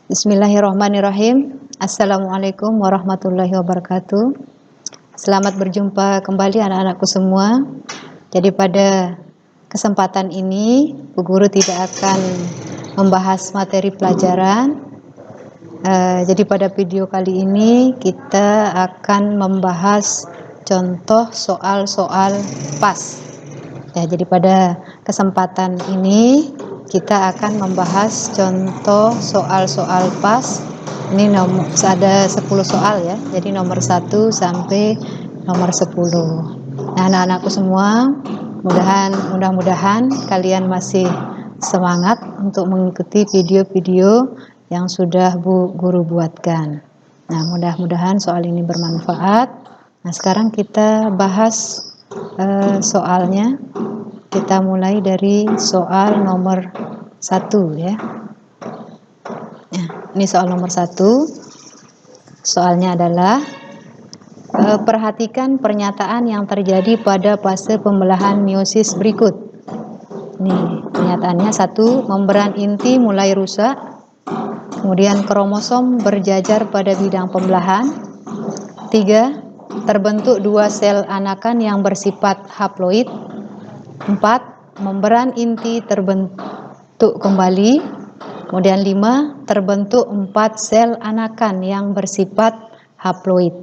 Bismillahirrahmanirrahim. Assalamualaikum warahmatullahi wabarakatuh. Selamat berjumpa kembali anak-anakku semua. Jadi pada kesempatan ini Bu Guru tidak akan membahas materi pelajaran. Jadi pada video kali ini kita akan membahas contoh soal-soal PAS. Ya, jadi pada kesempatan ini kita akan membahas contoh soal-soal PAS. Ini ada 10 soal ya. Jadi nomor 1 sampai nomor 10. Nah, anak-anakku semua, mudah-mudahan kalian masih semangat untuk mengikuti video-video yang sudah Bu Guru buatkan. Nah, mudah-mudahan soal ini bermanfaat. Nah, sekarang kita bahas soalnya. Kita mulai dari soal nomor 1 ya. Ini soal nomor 1. Soalnya adalah perhatikan pernyataan yang terjadi pada fase pembelahan meiosis berikut. Nih, pernyataannya 1, membran inti mulai rusak. Kemudian kromosom berjajar pada bidang pembelahan. 3, terbentuk 2 sel anakan yang bersifat haploid. 4, membran inti terbentuk kembali. Kemudian 5, terbentuk 4 sel anakan yang bersifat haploid.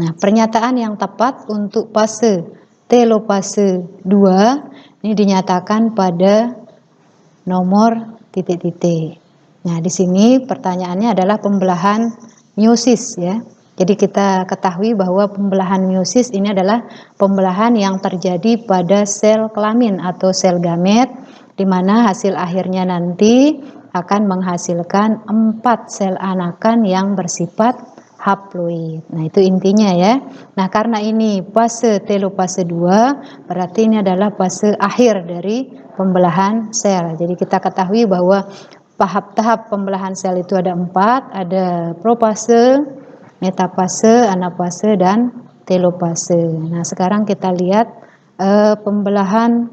Nah, pernyataan yang tepat untuk fase telopase 2 ini dinyatakan pada nomor titik-titik. Nah, di sini pertanyaannya adalah pembelahan meiosis ya. Jadi kita ketahui bahwa pembelahan meiosis ini adalah pembelahan yang terjadi pada sel kelamin atau sel gamet, di mana hasil akhirnya nanti akan menghasilkan 4 sel anakan yang bersifat haploid. Nah, itu intinya ya. Nah, karena ini fase telopase 2, berarti ini adalah fase akhir dari pembelahan sel. Jadi kita ketahui bahwa tahap pembelahan sel itu ada 4, ada profase, metafase, anafase, dan telopase. Nah, sekarang kita lihat pembelahan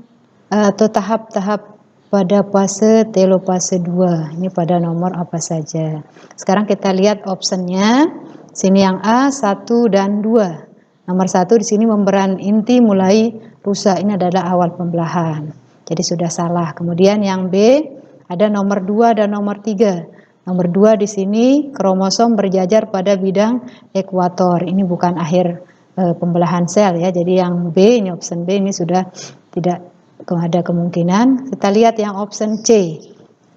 atau tahap-tahap pada fase telopase 2. Ini pada nomor apa saja. Sekarang kita lihat optionnya. Sini yang A, 1 dan 2. Nomor 1 di sini membran inti mulai rusak. Ini adalah awal pembelahan. Jadi sudah salah. Kemudian yang B ada nomor 2 dan nomor 3. Nomor 2 di sini kromosom berjajar pada bidang ekuator. Ini bukan akhir pembelahan sel ya. Jadi yang B, ini option B ini sudah tidak ada kemungkinan. Kita lihat yang option C.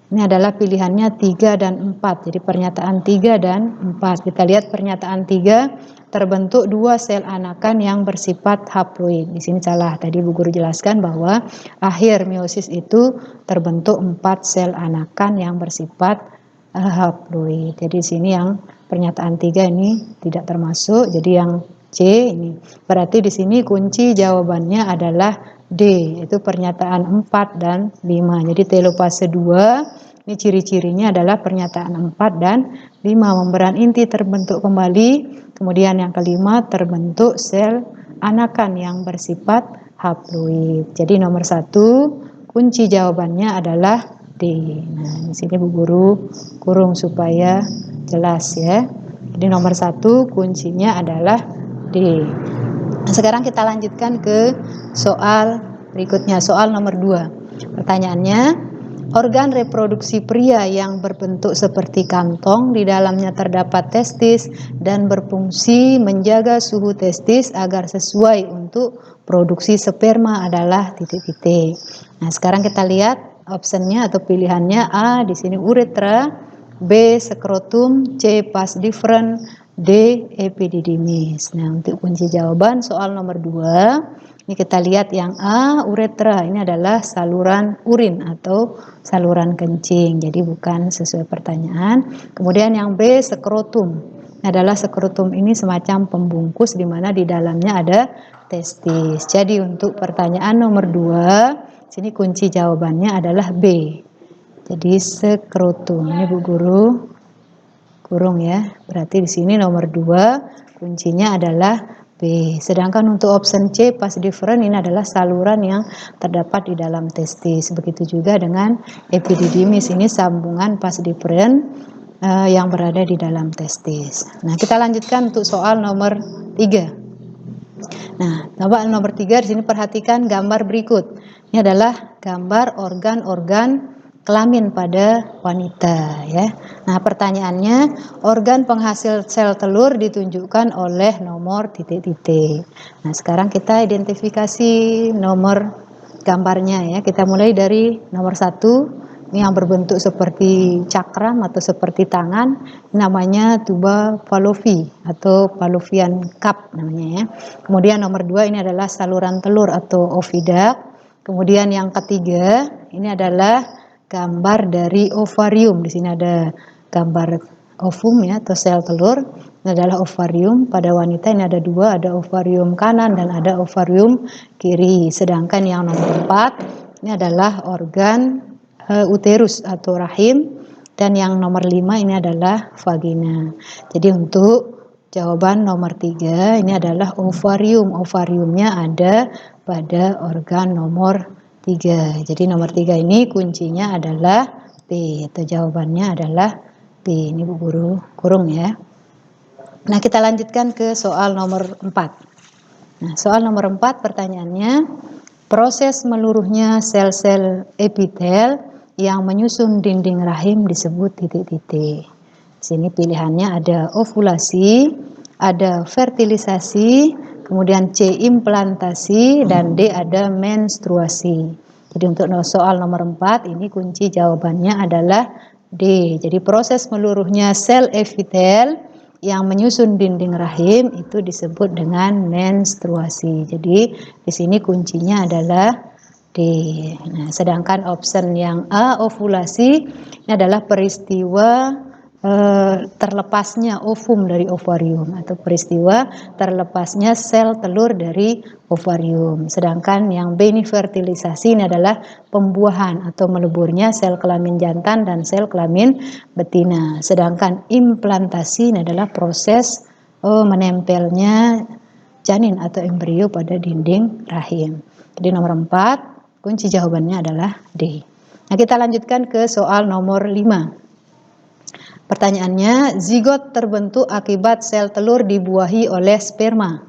Ini adalah pilihannya 3 dan 4. Jadi pernyataan 3 dan 4. Kita lihat pernyataan 3, terbentuk 2 sel anakan yang bersifat haploid. Di sini salah. Tadi Bu Guru jelaskan bahwa akhir meiosis itu terbentuk 4 sel anakan yang bersifat haploid. Jadi di sini yang pernyataan 3 ini tidak termasuk. Jadi yang C ini. Berarti di sini kunci jawabannya adalah D, itu pernyataan 4 dan 5. Jadi telopase 2 ini ciri-cirinya adalah pernyataan 4 dan 5, membran inti terbentuk kembali. Kemudian yang kelima, terbentuk sel anakan yang bersifat haploid. Jadi nomor 1 kunci jawabannya adalah D. Nah, di sini Bu Guru kurung supaya jelas ya. Jadi nomor 1 kuncinya adalah D. Nah, sekarang kita lanjutkan ke soal berikutnya, soal nomor 2. Pertanyaannya, organ reproduksi pria yang berbentuk seperti kantong, di dalamnya terdapat testis dan berfungsi menjaga suhu testis agar sesuai untuk produksi sperma adalah titik-titik. Nah, sekarang kita lihat optionnya atau pilihannya. A di sini uretra, B skrotum, C vas deferens, D epididymis. Nah, untuk kunci jawaban soal nomor 2, ini kita lihat yang A, uretra. Ini adalah saluran urin atau saluran kencing. Jadi bukan sesuai pertanyaan. Kemudian yang B, skrotum. Ini adalah skrotum ini semacam pembungkus di mana di dalamnya ada testis. Jadi untuk pertanyaan nomor 2, sini kunci jawabannya adalah B. Jadi skrotum. Ini Bu Guru kurung ya. Berarti di sini nomor 2 kuncinya adalah B. Sedangkan untuk option C, vas deferens, ini adalah saluran yang terdapat di dalam testis. Begitu juga dengan epididymis, ini sambungan vas deferens yang berada di dalam testis. Nah, kita lanjutkan untuk soal nomor 3. Nah, coba nomor 3 di sini perhatikan gambar berikut. Ini adalah gambar organ-organ kelamin pada wanita ya. Nah, pertanyaannya, organ penghasil sel telur ditunjukkan oleh nomor titik-titik. Nah, sekarang kita identifikasi nomor gambarnya ya. Kita mulai dari nomor 1. Ini yang berbentuk seperti cakram atau seperti tangan, namanya tuba Fallopi atau fallopian cup namanya ya. Kemudian nomor 2 ini adalah saluran telur atau oviduct. Kemudian yang ketiga ini adalah gambar dari ovarium. Di sini ada gambar ovum ya atau sel telur. Ini adalah ovarium pada wanita. Ini ada 2, ada ovarium kanan dan ada ovarium kiri. Sedangkan yang nomor 4 ini adalah organ uterus atau rahim, dan yang nomor 5 ini adalah vagina. Jadi untuk jawaban nomor 3 ini adalah ovarium. Ovariumnya ada pada organ nomor 3. Jadi nomor 3 ini kuncinya adalah B atau jawabannya adalah B. Ini Bu Guru kurung ya. Nah, kita lanjutkan ke soal nomor 4. Nah, soal nomor 4 pertanyaannya, proses meluruhnya sel-sel epitel yang menyusun dinding rahim disebut titik-titik. Di sini pilihannya ada ovulasi, ada fertilisasi, kemudian C implantasi, dan D ada menstruasi. Jadi untuk soal nomor 4 ini kunci jawabannya adalah D. Jadi proses meluruhnya sel epitel yang menyusun dinding rahim itu disebut dengan menstruasi. Jadi di sini kuncinya adalah D. Nah, sedangkan option yang A, ovulasi, ini adalah peristiwa terlepasnya ovum dari ovarium atau peristiwa terlepasnya sel telur dari ovarium. Sedangkan yang B ini fertilisasi, ini adalah pembuahan atau meleburnya sel kelamin jantan dan sel kelamin betina. Sedangkan implantasi ini adalah proses menempelnya janin atau embrio pada dinding rahim. Jadi nomor 4 kunci jawabannya adalah D. Nah, kita lanjutkan ke soal nomor 5. Pertanyaannya, zigot terbentuk akibat sel telur dibuahi oleh sperma.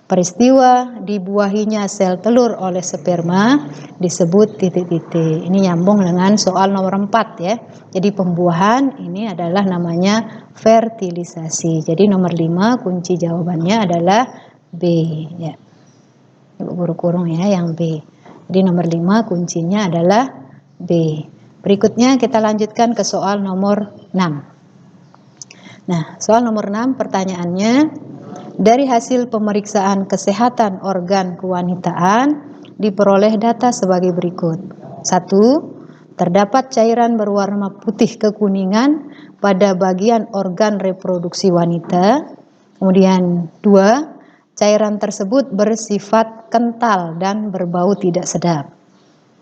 Peristiwa dibuahinya sel telur oleh sperma disebut titik-titik. Ini nyambung dengan soal nomor 4 ya. Jadi pembuahan ini adalah namanya fertilisasi. Jadi nomor 5 kunci jawabannya adalah B ya. Ibu guru kurung ya yang B. Jadi nomor 5 kuncinya adalah B. Berikutnya kita lanjutkan ke soal nomor 6. Nah, soal nomor 6 pertanyaannya, dari hasil pemeriksaan kesehatan organ kewanitaan diperoleh data sebagai berikut. 1. Terdapat cairan berwarna putih kekuningan pada bagian organ reproduksi wanita. Kemudian 2. Cairan tersebut bersifat kental dan berbau tidak sedap.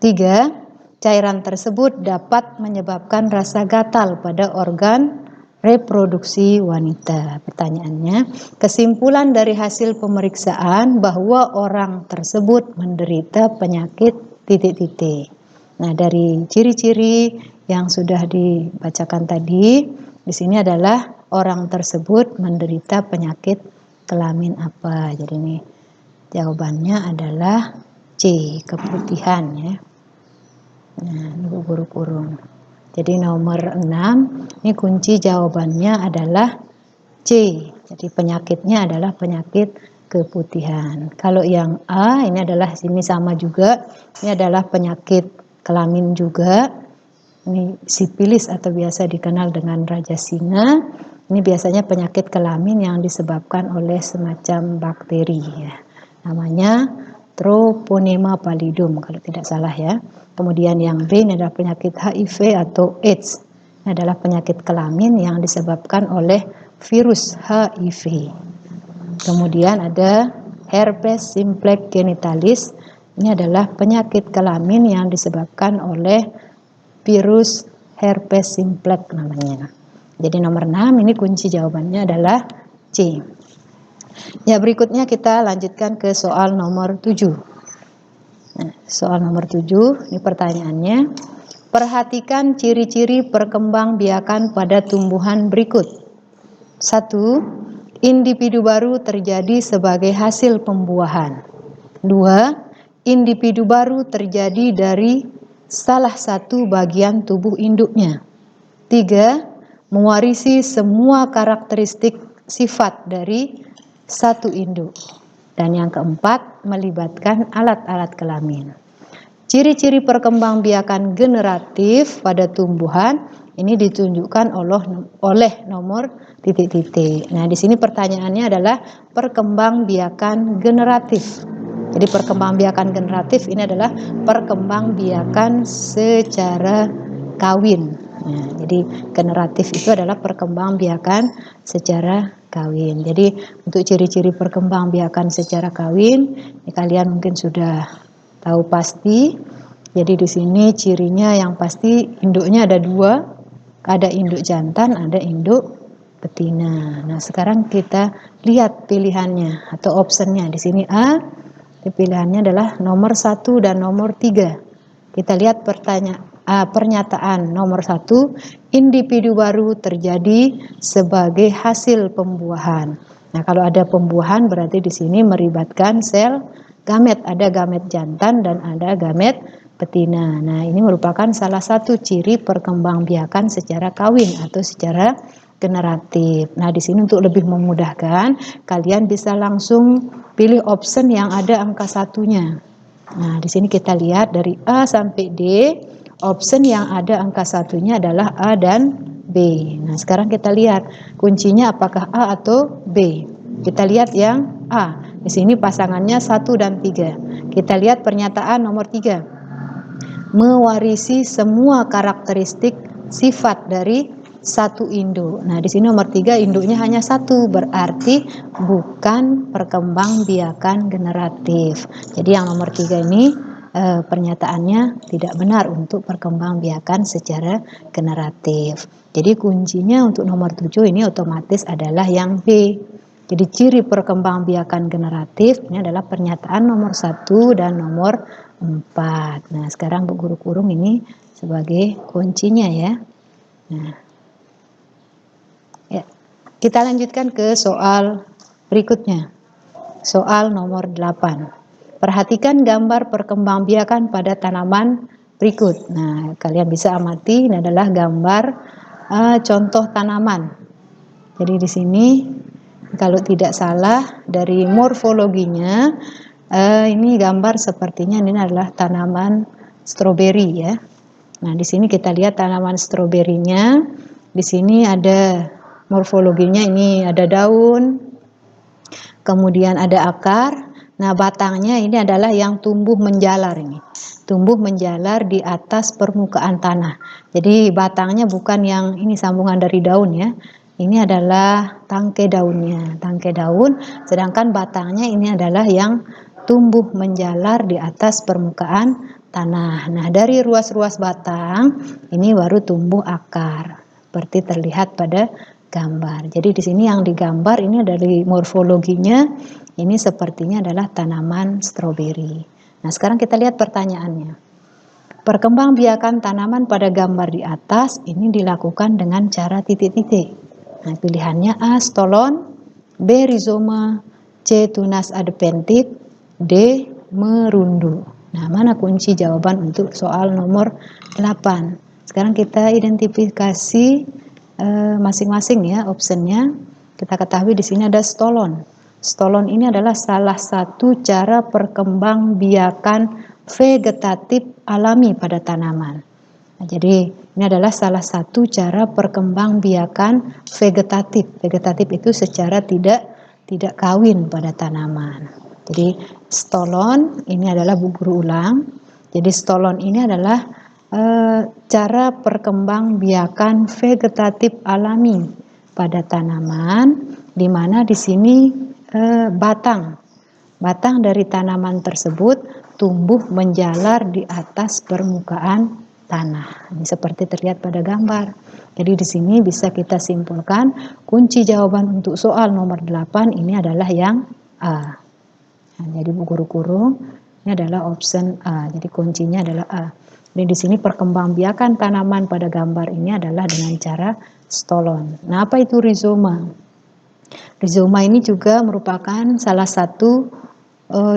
3. Cairan tersebut dapat menyebabkan rasa gatal pada organ reproduksi wanita. Pertanyaannya, kesimpulan dari hasil pemeriksaan bahwa orang tersebut menderita penyakit titik-titik. Nah, dari ciri-ciri yang sudah dibacakan tadi, di sini adalah orang tersebut menderita penyakit kelamin apa. Jadi ini jawabannya adalah C, keputihan ya. Nah, ini guru kurung. Jadi nomor 6, ini kunci jawabannya adalah C. Jadi penyakitnya adalah penyakit keputihan. Kalau yang A ini adalah sini sama juga. Ini adalah penyakit kelamin juga. Ini sipilis atau biasa dikenal dengan raja singa. Ini biasanya penyakit kelamin yang disebabkan oleh semacam bakteri ya. Namanya Treponema pallidum kalau tidak salah ya. Kemudian yang B ini adalah penyakit HIV atau AIDS. Ini adalah penyakit kelamin yang disebabkan oleh virus HIV. Kemudian ada herpes simplex genitalis. Ini adalah penyakit kelamin yang disebabkan oleh virus herpes simplex namanya. Jadi nomor 6 ini kunci jawabannya adalah C. Ya, berikutnya kita lanjutkan ke soal nomor 7. Nah, soal nomor 7, ini pertanyaannya. Perhatikan ciri-ciri perkembangbiakan pada tumbuhan berikut. 1. Individu baru terjadi sebagai hasil pembuahan. 2. Individu baru terjadi dari salah satu bagian tubuh induknya. 3. Mewarisi semua karakteristik sifat dari satu induk. Dan yang keempat, melibatkan alat-alat kelamin. Ciri-ciri perkembangbiakan generatif pada tumbuhan ini ditunjukkan oleh nomor titik-titik. Nah, di sini pertanyaannya adalah perkembangbiakan generatif. Jadi perkembangbiakan generatif ini adalah perkembangbiakan secara kawin. Nah, jadi generatif itu adalah perkembangbiakan secara kawin. Jadi untuk ciri-ciri perkembangbiakan secara kawin, ini kalian mungkin sudah tahu pasti. Jadi di sini cirinya yang pasti induknya ada dua, ada induk jantan, ada induk betina. Nah, sekarang kita lihat pilihannya atau optionnya. Di sini A, pilihannya adalah nomor 1 dan nomor 3. Kita lihat pernyataan nomor 1, individu baru terjadi sebagai hasil pembuahan. Nah, kalau ada pembuahan berarti di sini melibatkan sel gamet, ada gamet jantan dan ada gamet betina. Nah, ini merupakan salah satu ciri perkembangbiakan secara kawin atau secara generatif. Nah, di sini untuk lebih memudahkan, kalian bisa langsung pilih option yang ada angka satunya. Nah, di sini kita lihat dari A sampai D, option yang ada angka satunya adalah A dan B. Nah, sekarang kita lihat kuncinya apakah A atau B. Kita lihat yang A. Di sini pasangannya 1 dan 3. Kita lihat pernyataan nomor 3. Mewarisi semua karakteristik sifat dari satu induk. Nah, di sini nomor 3 induknya hanya satu, berarti bukan perkembangbiakan generatif. Jadi yang nomor 3 ini pernyataannya tidak benar untuk perkembangbiakan secara generatif. Jadi kuncinya untuk nomor 7 ini otomatis adalah yang B. Jadi ciri perkembangbiakan generatif ini adalah pernyataan nomor 1 dan nomor 4. Nah, sekarang Bu Guru kurung ini sebagai kuncinya ya. Nah, ya. Kita lanjutkan ke soal berikutnya. Soal nomor 8. Perhatikan gambar perkembangbiakan pada tanaman berikut. Nah, kalian bisa amati ini adalah gambar contoh tanaman. Jadi di sini kalau tidak salah dari morfologinya ini gambar sepertinya ini adalah tanaman stroberi ya. Nah, di sini kita lihat tanaman stroberinya. Di sini ada morfologinya, ini ada daun, kemudian ada akar. Nah, batangnya ini adalah yang tumbuh menjalar ini. Tumbuh menjalar di atas permukaan tanah. Jadi batangnya bukan yang ini sambungan dari daun ya. Ini adalah tangkai daunnya, tangkai daun, sedangkan batangnya ini adalah yang tumbuh menjalar di atas permukaan tanah. Nah, dari ruas-ruas batang ini baru tumbuh akar, seperti terlihat pada gambar. Jadi di sini yang digambar ini dari morfologinya, ini sepertinya adalah tanaman stroberi. Nah, sekarang kita lihat pertanyaannya. Perkembangbiakan tanaman pada gambar di atas ini dilakukan dengan cara titik-titik. Nah, pilihannya A. Stolon, B. Rizoma, C. Tunas adventip, D. Merundu. Nah, mana kunci jawaban untuk soal nomor 8? Sekarang kita identifikasi masing-masing ya optionnya. Kita ketahui di sini ada stolon. Stolon ini adalah salah satu cara perkembangbiakan vegetatif alami pada tanaman. Nah, jadi ini adalah salah satu cara perkembangbiakan vegetatif. Vegetatif itu secara tidak kawin pada tanaman. Jadi stolon ini adalah Bu Guru ulang. Jadi stolon ini adalah cara perkembangbiakan vegetatif alami pada tanaman, di mana di sini batang dari tanaman tersebut tumbuh menjalar di atas permukaan tanah. Ini seperti terlihat pada gambar. Jadi di sini bisa kita simpulkan kunci jawaban untuk soal nomor 8 ini adalah yang A. Nah, jadi Bu Guru kurung Ini adalah option A. Jadi kuncinya adalah A. Dan di sini perkembangbiakan tanaman pada gambar ini adalah dengan cara stolon. Nah, apa itu rizoma? Rizoma ini juga merupakan salah satu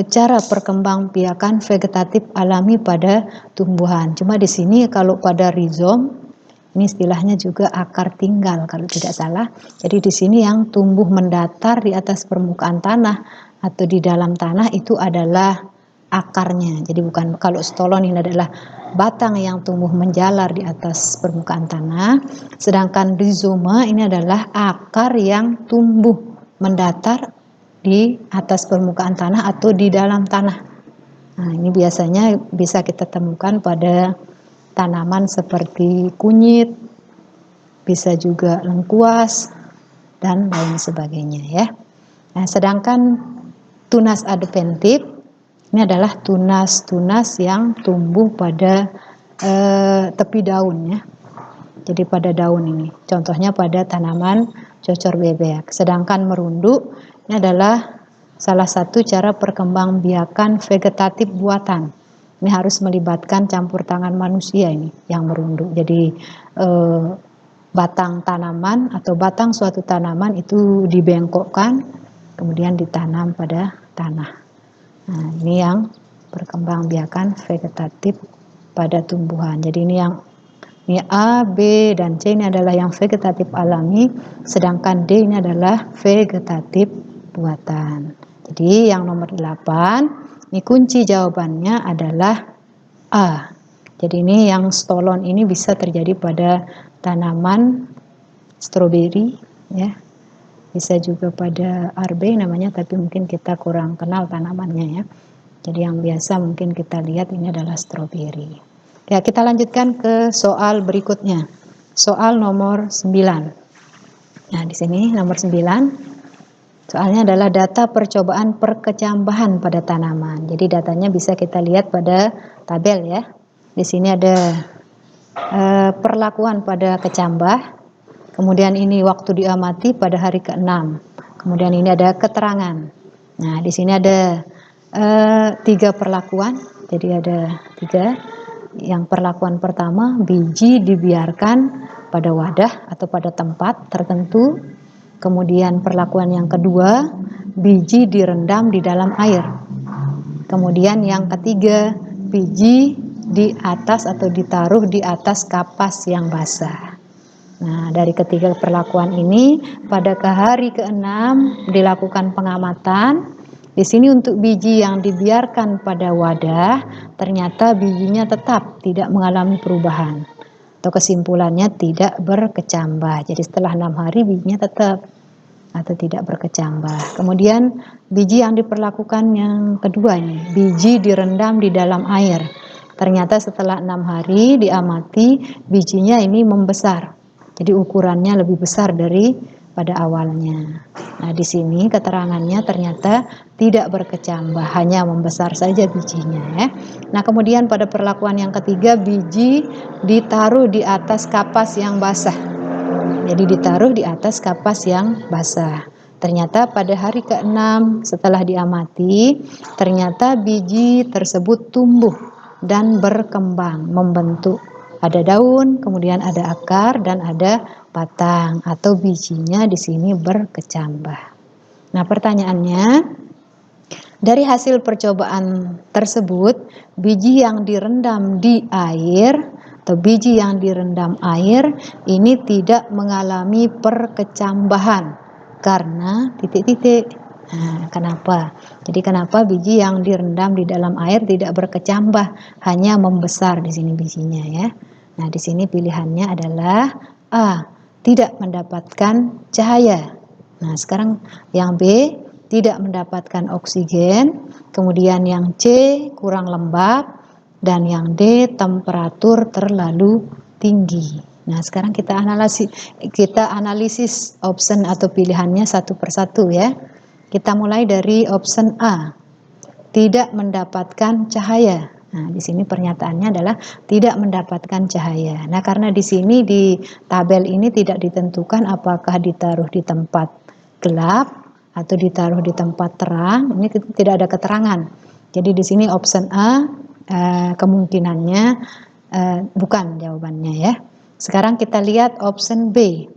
cara perkembangbiakan vegetatif alami pada tumbuhan. Cuma di sini kalau pada rizom, ini istilahnya juga akar tinggal kalau tidak salah. Jadi di sini yang tumbuh mendatar di atas permukaan tanah atau di dalam tanah itu adalah akarnya. Jadi bukan, kalau stolon ini adalah batang yang tumbuh menjalar di atas permukaan tanah, sedangkan rizoma ini adalah akar yang tumbuh mendatar di atas permukaan tanah atau di dalam tanah. Nah, ini biasanya bisa kita temukan pada tanaman seperti kunyit, bisa juga lengkuas, dan lain sebagainya ya. Nah, sedangkan tunas adventif ini adalah tunas-tunas yang tumbuh pada tepi daun ya. Jadi pada daun ini, contohnya pada tanaman cocor bebek. Sedangkan merunduk ini adalah salah satu cara perkembangbiakan vegetatif buatan. Ini harus melibatkan campur tangan manusia ini yang merunduk. Jadi batang tanaman atau batang suatu tanaman itu dibengkokkan, kemudian ditanam pada tanah. Nah, ini yang perkembangbiakan vegetatif pada tumbuhan. Jadi ini A, B, dan C ini adalah yang vegetatif alami, sedangkan D ini adalah vegetatif buatan. Jadi yang nomor 8, ini kunci jawabannya adalah A. Jadi ini yang stolon ini bisa terjadi pada tanaman stroberi ya. Bisa juga pada arbe namanya, tapi mungkin kita kurang kenal tanamannya ya. Jadi yang biasa mungkin kita lihat ini adalah stroberi. Ya, kita lanjutkan ke soal berikutnya. Soal nomor 9. Nah, di sini nomor 9. Soalnya adalah data percobaan perkecambahan pada tanaman. Jadi datanya bisa kita lihat pada tabel ya. Di sini ada perlakuan pada kecambah. Kemudian ini waktu diamati pada hari ke-6. Kemudian ini ada keterangan. Nah, di sini ada 3 perlakuan. Jadi ada 3. Yang perlakuan pertama, biji dibiarkan pada wadah atau pada tempat tertentu. Kemudian perlakuan yang kedua, biji direndam di dalam air. Kemudian yang ketiga, biji di atas atau ditaruh di atas kapas yang basah. Nah, dari ketiga perlakuan ini, pada hari ke-6 dilakukan pengamatan. Di sini untuk biji yang dibiarkan pada wadah, ternyata bijinya tetap tidak mengalami perubahan. Atau kesimpulannya tidak berkecambah. Jadi setelah 6 hari bijinya tetap atau tidak berkecambah. Kemudian biji yang diperlakukan yang kedua ini, biji direndam di dalam air. Ternyata setelah 6 hari diamati, bijinya ini membesar. Jadi ukurannya lebih besar dari pada awalnya. Nah, di sini keterangannya ternyata tidak berkecambah, hanya membesar saja bijinya ya. Nah, kemudian pada perlakuan yang ketiga, biji ditaruh di atas kapas yang basah. Jadi ditaruh di atas kapas yang basah. Ternyata pada hari ke-6 setelah diamati, ternyata biji tersebut tumbuh dan berkembang, membentuk. Ada daun, kemudian ada akar dan ada batang atau bijinya di sini berkecambah. Nah, pertanyaannya, dari hasil percobaan tersebut, biji yang direndam di air atau biji yang direndam air ini tidak mengalami perkecambahan karena titik-titik. Nah, kenapa? Jadi kenapa biji yang direndam di dalam air tidak berkecambah, hanya membesar di sini bijinya ya. Nah, di sini pilihannya adalah A, tidak mendapatkan cahaya. Nah, sekarang yang B, tidak mendapatkan oksigen. Kemudian yang C, kurang lembab. Dan yang D, temperatur terlalu tinggi. Nah, sekarang kita analisis option atau pilihannya satu persatu ya. Kita mulai dari option A, tidak mendapatkan cahaya. Nah, di sini pernyataannya adalah tidak mendapatkan cahaya. Nah, karena di sini di tabel ini tidak ditentukan apakah ditaruh di tempat gelap atau ditaruh di tempat terang, ini tidak ada keterangan. Jadi di sini option A kemungkinannya bukan jawabannya ya. Sekarang kita lihat option B,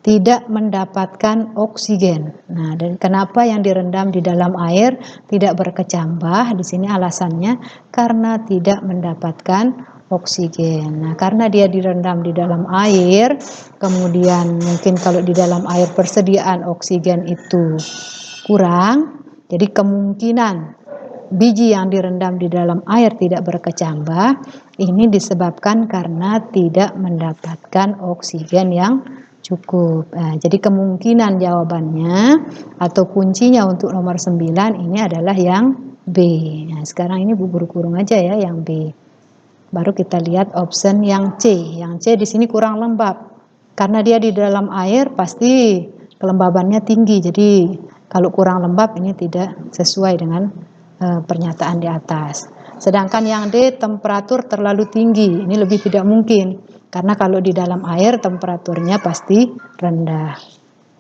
tidak mendapatkan oksigen. Nah, dan kenapa yang direndam di dalam air tidak berkecambah? Di sini alasannya karena tidak mendapatkan oksigen. Nah, karena dia direndam di dalam air, kemudian mungkin kalau di dalam air persediaan oksigen itu kurang, jadi kemungkinan biji yang direndam di dalam air tidak berkecambah. Ini disebabkan karena tidak mendapatkan oksigen yang cukup. Nah, jadi kemungkinan jawabannya atau kuncinya untuk nomor 9 ini adalah yang B. Nah, sekarang ini Bu Guru kurung aja ya yang B. Baru kita lihat option yang C. Yang C di sini kurang lembab. Karena dia di dalam air pasti kelembabannya tinggi. Jadi kalau kurang lembab ini tidak sesuai dengan pernyataan di atas. Sedangkan yang D, temperatur terlalu tinggi. Ini lebih tidak mungkin. Karena kalau di dalam air temperaturnya pasti rendah.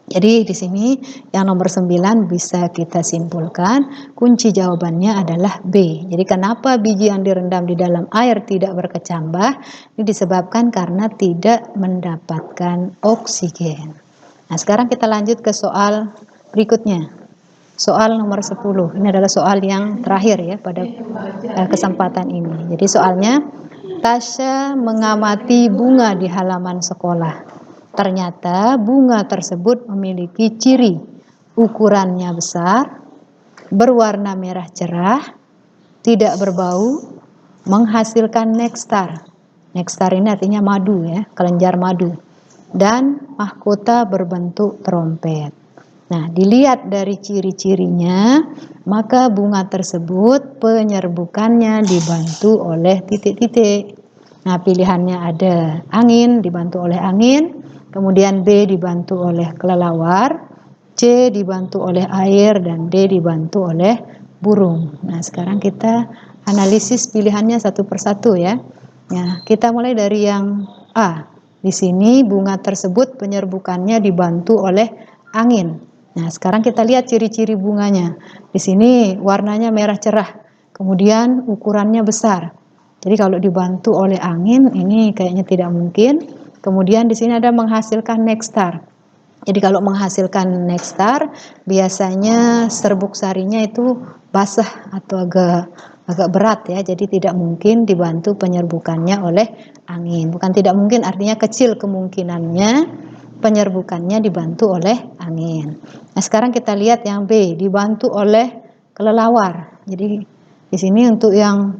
Jadi di sini yang nomor 9 bisa kita simpulkan kunci jawabannya adalah B. Jadi kenapa biji yang direndam di dalam air tidak berkecambah? Ini disebabkan karena tidak mendapatkan oksigen. Nah, sekarang kita lanjut ke soal berikutnya. Soal nomor 10. Ini adalah soal yang terakhir ya pada kesempatan ini. Jadi soalnya, Tasya mengamati bunga di halaman sekolah. Ternyata bunga tersebut memiliki ciri ukurannya besar, berwarna merah cerah, tidak berbau, menghasilkan nektar. Nektar ini artinya madu ya, kelenjar madu. Dan mahkota berbentuk trompet. Nah, dilihat dari ciri-cirinya, maka bunga tersebut penyerbukannya dibantu oleh titik-titik. Nah, pilihannya ada angin, dibantu oleh angin, kemudian B dibantu oleh kelelawar, C dibantu oleh air, dan D dibantu oleh burung. Nah, sekarang kita analisis pilihannya satu persatu ya. Nah, kita mulai dari yang A. Di sini bunga tersebut penyerbukannya dibantu oleh angin. Nah, sekarang kita lihat ciri-ciri bunganya. Di sini warnanya merah cerah, kemudian ukurannya besar. Jadi kalau dibantu oleh angin ini kayaknya tidak mungkin. Kemudian di sini ada menghasilkan nektar. Jadi kalau menghasilkan nektar biasanya serbuk sarinya itu basah atau agak berat ya. Jadi tidak mungkin dibantu penyerbukannya oleh angin. Bukan tidak mungkin, artinya kecil kemungkinannya penyerbukannya dibantu oleh angin. Nah, sekarang kita lihat yang B, dibantu oleh kelelawar. Jadi di sini untuk yang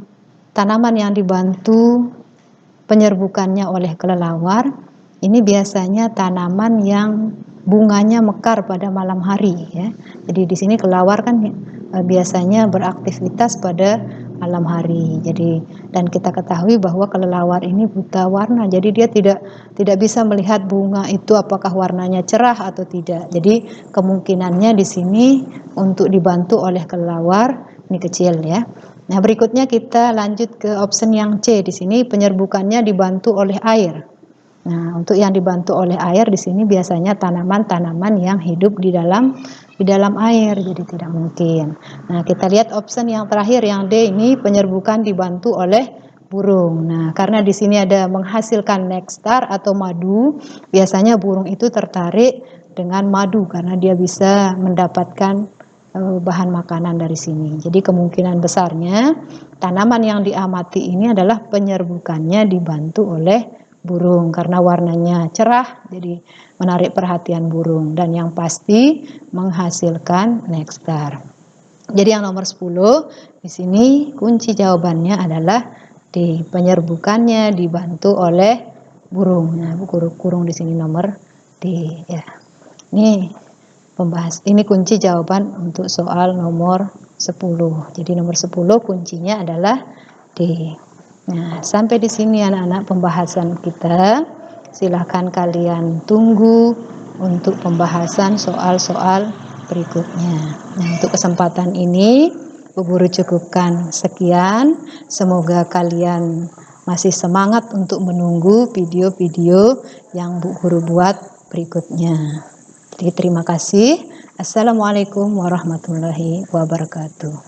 tanaman yang dibantu penyerbukannya oleh kelelawar, ini biasanya tanaman yang bunganya mekar pada malam hari ya. Jadi di sini kelelawar kan biasanya beraktivitas pada malam hari. Jadi dan kita ketahui bahwa kelelawar ini buta warna. Jadi dia tidak bisa melihat bunga itu apakah warnanya cerah atau tidak. Jadi kemungkinannya di sini untuk dibantu oleh kelelawar ini kecil ya. Nah, berikutnya kita lanjut ke option yang C. Di sini penyerbukannya dibantu oleh air. Nah, untuk yang dibantu oleh air di sini biasanya tanaman-tanaman yang hidup di dalam air, jadi tidak mungkin. Nah, kita lihat option yang terakhir yang D, ini penyerbukan dibantu oleh burung. Nah, karena di sini ada menghasilkan nektar atau madu, biasanya burung itu tertarik dengan madu karena dia bisa mendapatkan bahan makanan dari sini. Jadi kemungkinan besarnya tanaman yang diamati ini adalah penyerbukannya dibantu oleh burung karena warnanya cerah, jadi menarik perhatian burung, dan yang pasti menghasilkan nektar. Jadi yang nomor 10 di sini kunci jawabannya adalah D, penyerbukannya dibantu oleh burung. Nah, kurung di sini nomor D ya. Ini kunci jawaban untuk soal nomor 10. Jadi nomor 10 kuncinya adalah D. Nah, sampai di sini anak-anak pembahasan kita. Silahkan kalian tunggu untuk pembahasan soal-soal berikutnya. Nah, untuk kesempatan ini Bu Guru cukupkan sekian. Semoga kalian masih semangat untuk menunggu video-video yang Bu Guru buat berikutnya. Jadi terima kasih. Assalamualaikum warahmatullahi wabarakatuh.